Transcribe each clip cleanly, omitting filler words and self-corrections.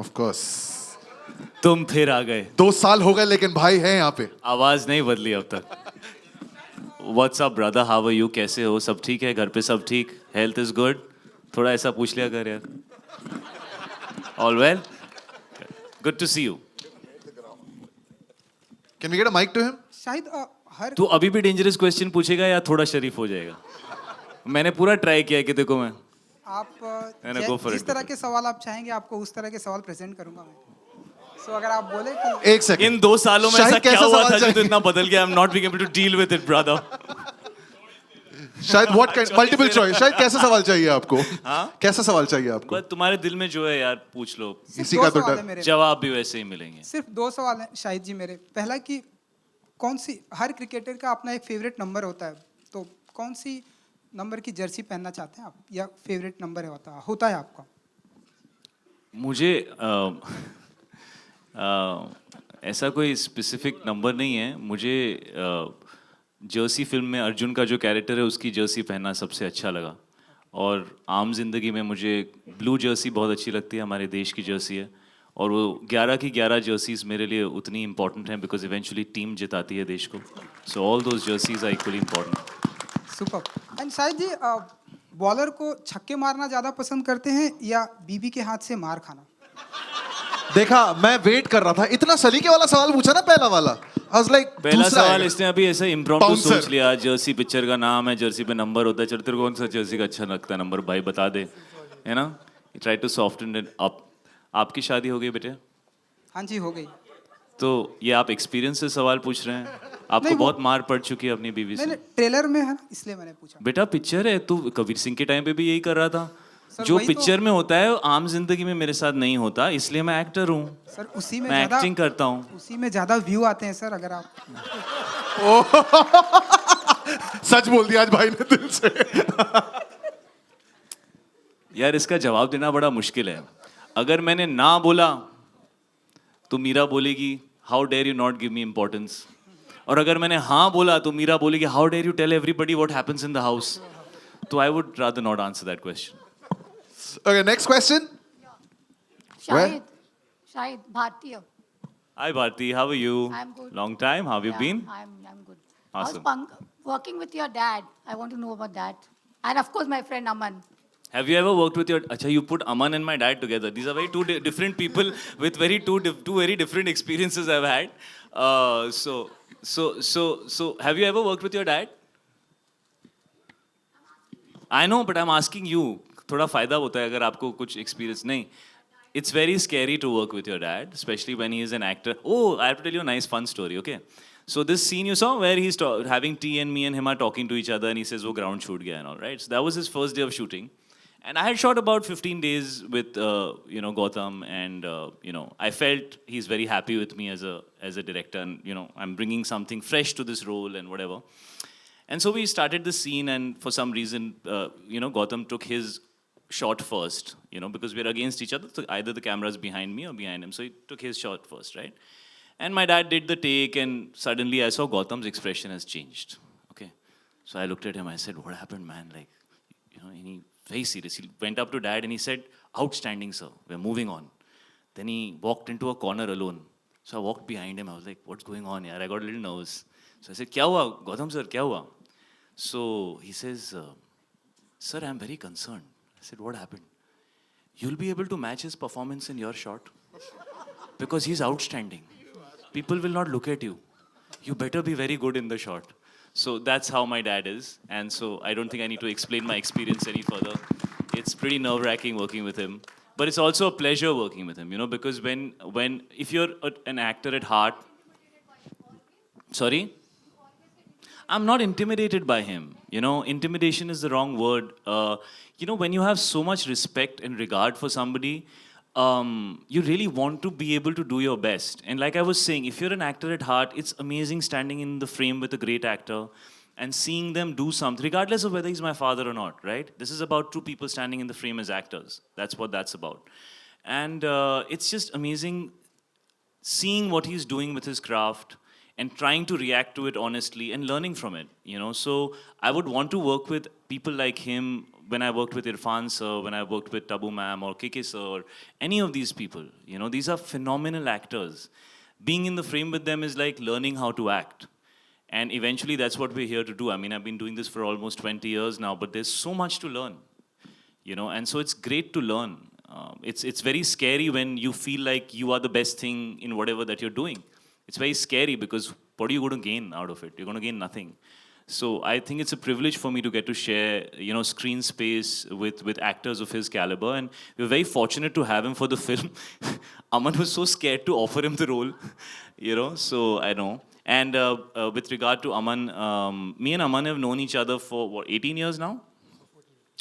Of course. तुम फिर आ गए। 2 साल हो गए लेकिन भाई है यहाँ पे। आवाज नहीं बदली अब तक। What's up brother, how are you? कैसे हो? सब ठीक है? घर पे सब ठीक? Health is good? थोड़ा ऐसा पूछ लिया कर यार। All well? Good to see you. Can we get a mic to him? शायद हर तू अभी भी डेंजरस क्वेश्चन पूछेगा या थोड़ा शरीफ हो जाएगा? मैंने पूरा ट्राई किया कि देखो मैं आप मैंने go for जिस it, तरह go के सवाल आप चाहेंगे आपको उस तरह के सवाल प्रेजेंट करूंगा मैं। सो अगर आप बोले कि एक सेकंड। इन 2 सालों में शाहिद, ऐसा क्या कैसा हुआ सवाल था जो तो चाहिए? इतना बदल गया? I am not being able to deal with it brother. शायद व्हाट काइंड, मल्टीपल चॉइस। शायद कैसा सवाल चाहिए आपको? हाँ? कैसा सवाल चाहिए आपको? बस तुम्हारे दिल में जो है यार पूछ लो, सिर्फ इसी 2 का तो सवाल डर। है मेरे। जवाब भी वैसे ही मिलेंगे। सिर्फ 2 सवाल हैं शाहिद जी मेरे। पहला कि कौन सी, हर क्रिकेटर का अपना एक फेवरेट नंबर होता है, तो कौन सी नंबर की जर्सी पहनना चाहते हैं आप, या फेवरेट नंबर होता है आपका? मुझे ऐसा कोई स्पेसिफिक नंबर नहीं है। मुझे जर्सी फिल्म में अर्जुन का जो कैरेक्टर है उसकी जर्सी पहनना सबसे अच्छा लगा, और आम जिंदगी में मुझे ब्लू जर्सी बहुत अच्छी लगती है, हमारे देश की जर्सी है, और वो 11 की 11 जर्सीज मेरे लिए उतनी इंपॉर्टेंट हैं बिकॉज इवेंचुअली टीम जिताती है देश को। So all those jerseys are equally important. Super. And Shahid ji, bowler को छक्के मारना ज़्यादा पसंद करते हैं या बीबी के हाथ से मार खाना? देखा, मैं वेट कर रहा था। इतना सलीके वाला सवाल पूछा ना पहला वाला। I was like, पहला दूसरा सवाल आएगा। इसने अभी ऐसे इम्प्रॉम्प्टू Bouncer. सोच लिया। जर्सी पिक्चर का नाम है, जर्सी पे नंबर होता है, चल तेरे को कौन सा जर्सी का अच्छा लगता है नंबर, भाई बता दे, है ना? Try to soften it up. आपकी शादी हो गई बेटे? हाँ जी, हो गई। तो ये आप एक्सपीरियंस से सवाल पूछ रहे हैं? आपको नहीं, वो- बहुत मार पड़ चुकी है अपनी बीवी मैंने से। ट्रेलर में है ना, इसलिए मैंने पूछा। बेटा पिक्चर है, तू कबीर सिंह के टाइम पे भी यही कर रहा था। सर, जो वही तो- पिक्चर में होता है आम जिंदगी में मेरे साथ नहीं होता, इसलिए मैं एक्टर हूँ, सर उसी में मैं ज़्यादा एक्टिंग करता हूँ। उसी में ज़्यादा व्यू आते हैं सर, अगर आप सच बोल दिया आज भाई ने दिल से। यार इसका जवाब देना बड़ा मुश्किल है। अगर मैंने ना बोला तो मीरा बोलेगी how dare you not give me importance, और अगर मैंने हाँ बोला तो मीरा बोलेगी how dare you tell everybody what happens in the house. तो I would rather not answer that question. Okay, next question. Shahid, Shahid, Bhartiya. Hi Bharti, how are you? I'm good. Long time, how have you Yeah, been? I'm good. Awesome. How's working with your dad? I want to know about that. And of course, my friend Aman. Have you ever worked with your? Acha, you put Aman and my dad together. These are very two different people with two very different experiences I've had. So, have you ever worked with your dad? I know, but I'm asking you. थोड़ा फायदा होता है अगर आपको कुछ experience नहीं. It's very scary to work with your dad, especially when he is an actor. Oh, I have to tell you a nice fun story, okay? So this scene you saw where he's having tea and me and him are talking to each other and he says, "Oh, ground shoot gaya," and all right. So that was his first day of shooting, and I had shot about 15 days with Gautam, and I felt he's very happy with me as a director, and I'm bringing something fresh to this role and whatever. And so we started the scene, and for some reason, Gautam took his shot first, because we're against each other. So either the camera's behind me or behind him. So he took his shot first, right? And my dad did the take, and suddenly I saw Gautam's expression has changed. Okay. So I looked at him, I said, "What happened, man?" Like, and he, very serious, he went up to dad and he said, "Outstanding, sir. We're moving on." Then he walked into a corner alone. So I walked behind him. I was like, "What's going on here?" I got a little nervous. So I said, "Kya hua, Gautam sir, kya hua?" So he says, "Sir, I'm very concerned." I said, "What happened?" "You'll be able to match his performance in your shot because he's outstanding. People will not look at you. You better be very good in the shot." So that's how my dad is. And so I don't think I need to explain my experience any further. It's pretty nerve-wracking working with him. But it's also a pleasure working with him, because if you're an actor at heart. Sorry? I'm not intimidated by him. Intimidation is the wrong word. When you have so much respect and regard for somebody, you really want to be able to do your best. And like I was saying, if you're an actor at heart, it's amazing standing in the frame with a great actor and seeing them do something, regardless of whether he's my father or not, right? This is about two people standing in the frame as actors. That's what that's about. And it's just amazing seeing what he's doing with his craft and trying to react to it honestly and learning from it. So I would want to work with people like him when I worked with Irfan sir, when I worked with Tabu ma'am or KK sir, or any of these people, you know, these are phenomenal actors. Being in the frame with them is like learning how to act. And eventually that's what we're here to do. I mean, I've been doing this for almost 20 years now, but there's so much to learn, you know, and so it's great to learn. It's very scary when you feel like you are the best thing in whatever that you're doing. It's very scary because what are you going to gain out of it? You're going to gain nothing. So I think it's a privilege for me to get to share, you know, screen space with actors of his caliber, and we're very fortunate to have him for the film. Aman was so scared to offer him the role, you know. So I know. And with regard to Aman, me and Aman have known each other for what, 18 years now.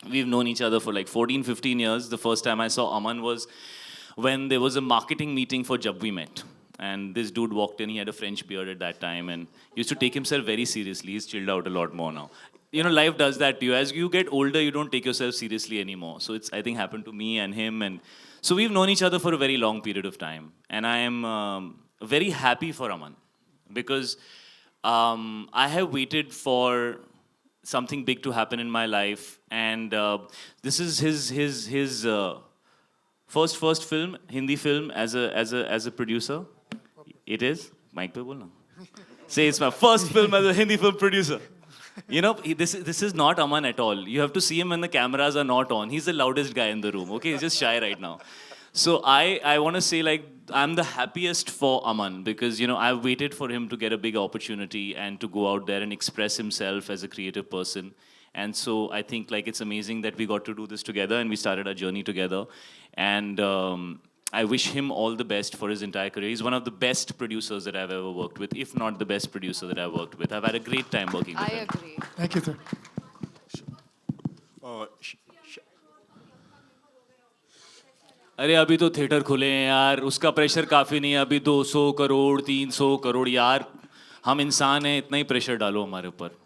We've known each other for like 14, 15 years. The first time I saw Aman was when there was a marketing meeting for Jab We Met. And this dude walked in, he had a French beard at that time and used to take himself very seriously. He's chilled out a lot more now. You know, life does that to you. As you get older, you don't take yourself seriously anymore. So it's, I think, happened to me and him. And so we've known each other for a very long period of time. And I am very happy for Aman because I have waited for something big to happen in my life. And this is his first film, Hindi film, as a producer. It is? Mic pe bolna. Say it's my first film as a Hindi film producer. You know, this is not Aman at all. You have to see him when the cameras are not on. He's the loudest guy in the room, okay? He's just shy right now. So I want to say, like, I'm the happiest for Aman because, you know, I've waited for him to get a big opportunity and to go out there and express himself as a creative person. And so I think, like, it's amazing that we got to do this together and we started our journey together. And I wish him all the best for his entire career. He's one of the best producers that I've ever worked with, if not the best producer that I've worked with. I've had a great time working with him. I agree. Thank you, sir. अरे अभी तो theatre खुले हैं यार, उसका pressure काफ़ी नहीं है. अभी 200 करोड़ 300 करोड़ यार, हम इंसान हैं, इतना ही प्रेशर डालो हमारे ऊपर.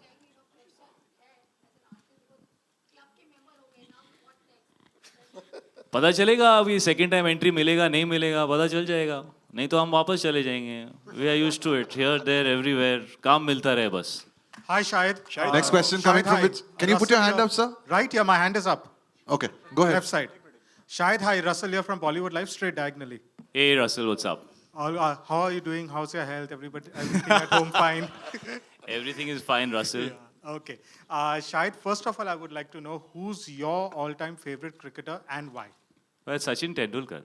पता चलेगा अभी सेकंड टाइम एंट्री मिलेगा नहीं मिलेगा, पता चल जाएगा. नहीं तो हम वापस चले जाएंगे. We are used to it, here there everywhere. काम मिलता रहे बस. Hi, Shahid. Next question coming from which? Can you put your hand up, sir? Right, yeah, my hand is up. Okay, go ahead. Left side. Shahid, hi, Russell here from Bollywood Live, straight diagonally. Hey Russell, what's up? How are you doing? How's your health? Everything at home fine? Everything is fine, Russell. Okay. Shahid, first of all, I would like to know who's your all-time favorite cricketer and why? Well, Sachin Tendulkar.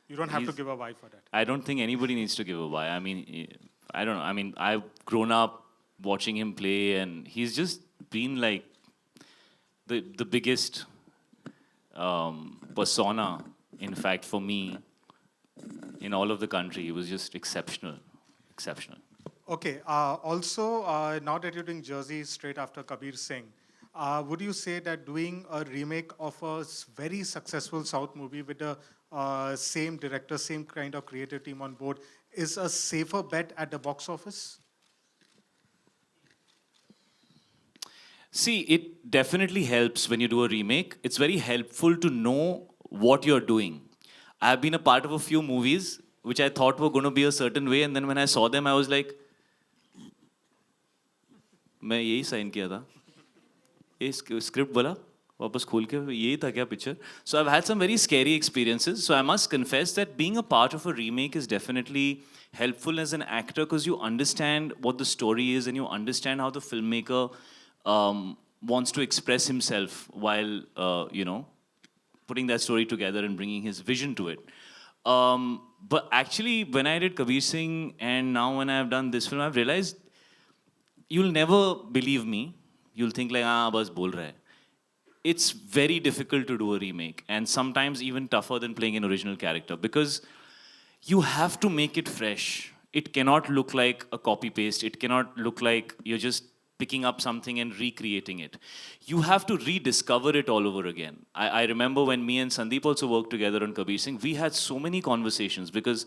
You don't have to He's- give a why for that. I don't think anybody needs to give a why. I mean, I don't know. I mean, I've grown up watching him play, and he's just been like the biggest persona, in fact, for me in all of the country. He was just exceptional, exceptional. Okay. Also, now that you're doing Jersey straight after Kabir Singh, would you say that doing a remake of a very successful South movie with the same director, same kind of creative team on board is a safer bet at the box office? See, it definitely helps when you do a remake. It's very helpful to know what you're doing. I've been a part of a few movies which I thought were going to be a certain way, and then when I saw them, I was like, मैं यही sign किया था. ये script बोला वापस खोल के यही था क्या picture. So I've had some very scary experiences. So I must confess that being a part of a remake is definitely helpful as an actor because you understand what the story is and you understand how the filmmaker wants to express himself while, you know, putting that story together and bringing his vision to it. But actually, when I did Kabir Singh and now when I've done this film, I've realized you'll never believe me. You'll think like, bas bol raha hai. It's very difficult to do a remake and sometimes even tougher than playing an original character because you have to make it fresh. It cannot look like a copy paste. It cannot look like you're just picking up something and recreating it. You have to rediscover it all over again. I remember when me and Sandeep also worked together on Kabir Singh, we had so many conversations because,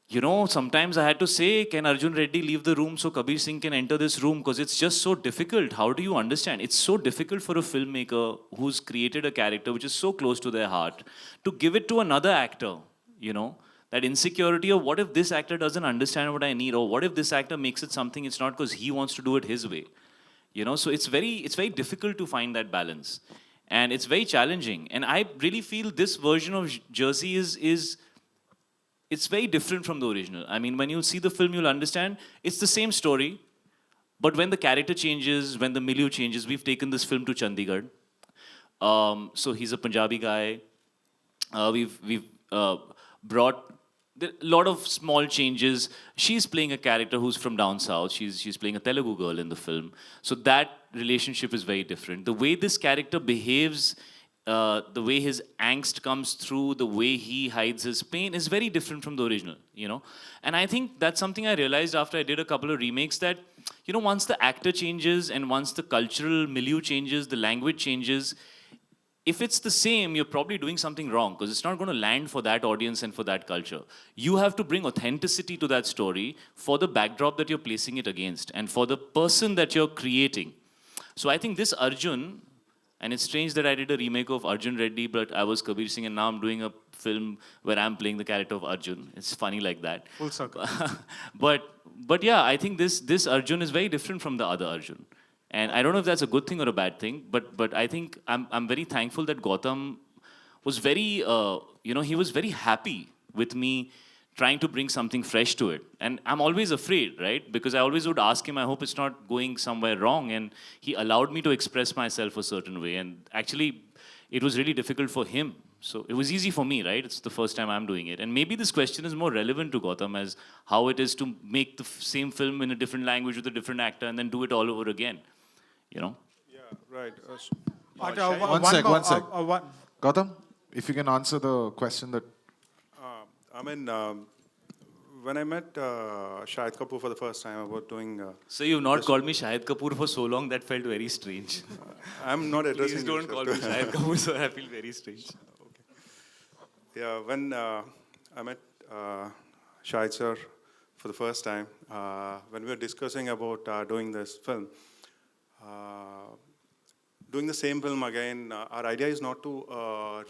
you know, sometimes I had to say, can Arjun Reddy leave the room so Kabir Singh can enter this room? Because it's just so difficult. How do you understand? It's so difficult for a filmmaker who's created a character which is so close to their heart to give it to another actor, you know? That insecurity of what if this actor doesn't understand what I need, or what if this actor makes it something it's not because he wants to do it his way, you know. So it's very difficult to find that balance, and it's very challenging. And I really feel this version of Jersey is it's very different from the original. I mean, when you see the film, you'll understand it's the same story, but when the character changes, when the milieu changes, we've taken this film to Chandigarh. So he's a Punjabi guy. We've brought a lot of small changes. She's playing a character who's from down south. She's playing a Telugu girl in the film. So that relationship is very different. The way this character behaves, the way his angst comes through, the way he hides his pain is very different from the original, you know. And I think that's something I realized after I did a couple of remakes, that, you know, once the actor changes and once the cultural milieu changes, the language changes, if it's the same, you're probably doing something wrong, because it's not going to land for that audience and for that culture. You have to bring authenticity to that story for the backdrop that you're placing it against and for the person that you're creating. So I think this Arjun, and it's strange that I did a remake of Arjun Reddy, but I was Kabir Singh, and now I'm doing a film where I'm playing the character of Arjun. It's funny like that. Full circle. but yeah, I think this Arjun is very different from the other Arjun. And I don't know if that's a good thing or a bad thing, but I think I'm very thankful that Gautam was very, he was very happy with me trying to bring something fresh to it. And I'm always afraid, right? Because I always would ask him, I hope it's not going somewhere wrong. And he allowed me to express myself a certain way. And actually, it was really difficult for him. So it was easy for me, right? It's the first time I'm doing it. And maybe this question is more relevant to Gautam as how it is to make the same film in a different language with a different actor and then do it all over again. You know? Yeah, right. One sec. Gautam, if you can answer the question that... When I met Shahid Kapoor for the first time about doing... So you've not called me Shahid Kapoor for so long, that felt very strange. I'm not addressing Please don't you, call sir. me Shahid Kapoor, so I feel very strange. Yeah, when I met Shahid sir for the first time, when we were discussing about doing this film, doing the same film again, our idea is not to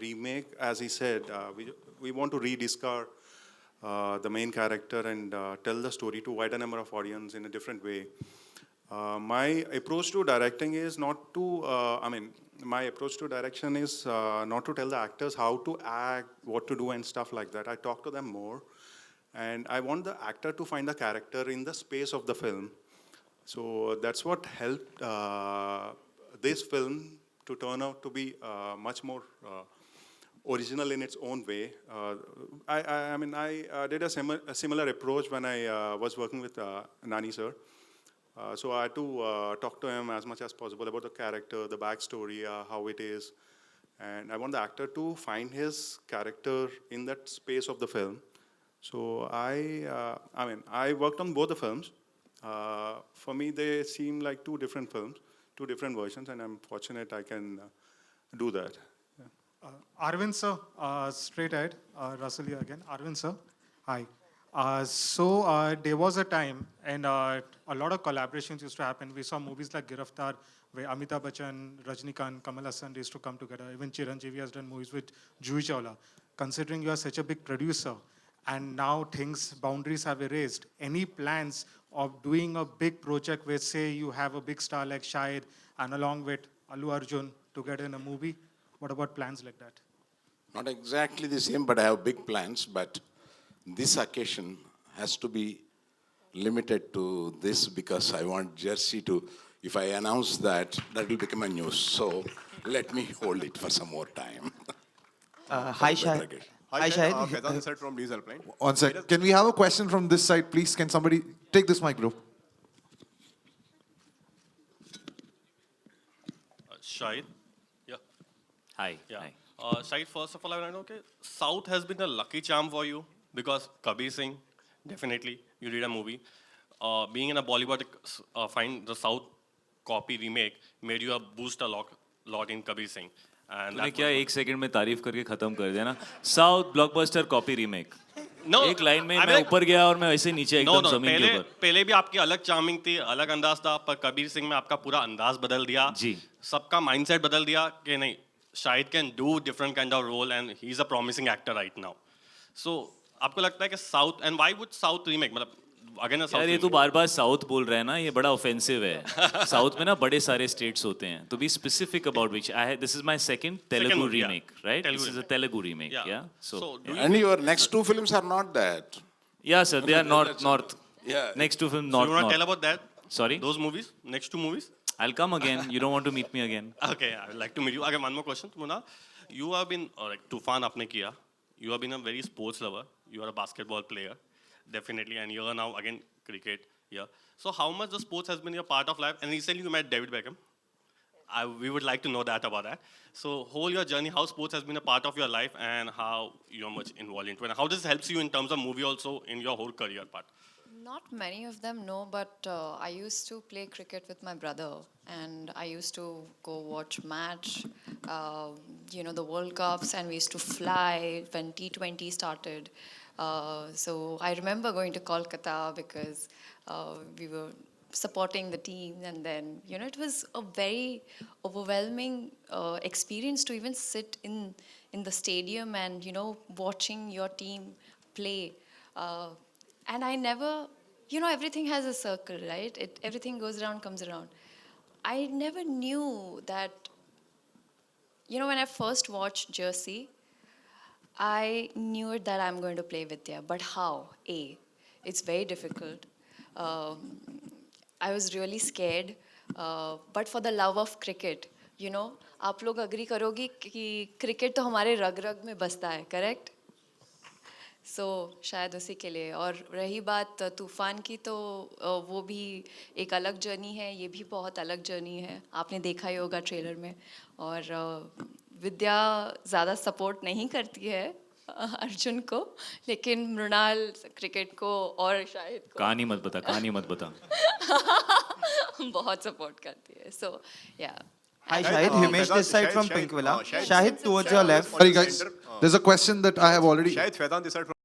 remake, as he said. We want to rediscover the main character and tell the story to wider number of audience in a different way. My approach to directing is not to, my approach to direction is not to tell the actors how to act, what to do and stuff like that. I talk to them more. And I want the actor to find the character in the space of the film. So that's what helped this film to turn out to be much more original in its own way. I did a similar approach when I was working with Nani sir. So I had to talk to him as much as possible about the character, the backstory, how it is. And I want the actor to find his character in that space of the film. So I worked on both the films. For me, they seem like two different films, two different versions, and I'm fortunate I can do that. Yeah. Arvind sir, straight ahead, Russell again. Arvind sir, hi. So there was a time, and a lot of collaborations used to happen. We saw movies like Giraftar, where Amitabh Bachchan, Rajnikant, Kamal Hassan used to come together. Even Chiranjeevi has done movies with Juhi Chawla. Considering you are such a big producer, and now boundaries have erased, any plans of doing a big project where, say, you have a big star like Shahid and along with Allu Arjun together in a movie? What about plans like that? Not exactly the same, but I have big plans. But this occasion has to be limited to this because I want Jersey to, if I announce that, that will become a news. So let me hold it for some more time. Hi, Shahid. Hi, Shahid. Faizan this side from News Helpline. One sec. Can we have a question from this side, please? Can somebody take this mic, bro? Shahid. Yeah. Hi. Yeah. Hi. Shahid, first of all, I want to know, okay, South has been a lucky charm for you because Kabir Singh, definitely, you did a movie. Being in a Bollywood, find the South copy remake made you a boost a lot in Kabir Singh. And तूने क्या एक second में तारीफ करके खत्म कर दिया ना? South blockbuster copy remake. No, एक लाइन में I mean, मैं ऊपर गया और मैं ऐसे नीचे एकदम no, जमीन के ऊपर. पहले भी आपकी अलग चार्मिंग थी, अलग अंदाज था, पर कबीर सिंह में आपका पूरा अंदाज बदल दिया. जी. सबका माइंडसेट बदल दिया कि नहीं, Shahid can do different kind of role and he is a promising actor right now. So आपको लगता है कि south, and why would south remake, मतलब again a South यार ये तो remake. बार बार साउथ बोल रहा है ना, ये बड़ा ऑफेंसिव है. साउथ में ना बड़े सारे स्टेट्स होते हैं. तो be specific about which. This is my second Telugu one, yeah. remake, right? Telugu This is a remake. Telugu remake, yeah. So do you And your next two films are not that. Yeah, sir, they are north. Yeah. Next two film so north. you want to tell about that? Sorry? Those movies, next two movies. I'll come again. You don't want to meet me again. Okay, I would like to meet you. Again, one more question, Mona. You have been like Tufan आपने किया. You have been a very sports lover. You are a basketball player, definitely, and you are now again cricket. Yeah. So how much the sports has been your part of life? And recently you met David Beckham. We would like to know that about that. So whole your journey, how sports has been a part of your life, and how you're much involved into it. And how this helps you in terms of movie also in your whole career part. Not many of them know, but I used to play cricket with my brother, and I used to go watch match, the World Cups, and we used to fly when T20 started. So I remember going to Kolkata because we were supporting the team, and then it was a very overwhelming experience to even sit in the stadium and watching your team play. And I never, everything has a circle, right? Everything goes around, comes around. I never knew that, when I first watched Jersey, I knew it that I'm going to play Vidya. But how? It's very difficult. I was really scared. But for the love of cricket, आप लोग agree करोगी कि cricket तो हमारे रग-रग में बसता है, correct? सो शायद उसी के लिए. और रही बात तूफान की, तो वो भी एक अलग जर्नी है, ये भी बहुत अलग जर्नी है. आपने देखा ही होगा ट्रेलर में. और विद्या ज़्यादा सपोर्ट नहीं करती है अर्जुन को, लेकिन मृणाल क्रिकेट को और शाहिद को कहानी मत बता. बहुत सपोर्ट करती है. सो या Hi Shahid, Himesh this side from Pinkvilla. Shahid towards your left. Sorry guys, there's a question that I have already. Shahid Faidan this side from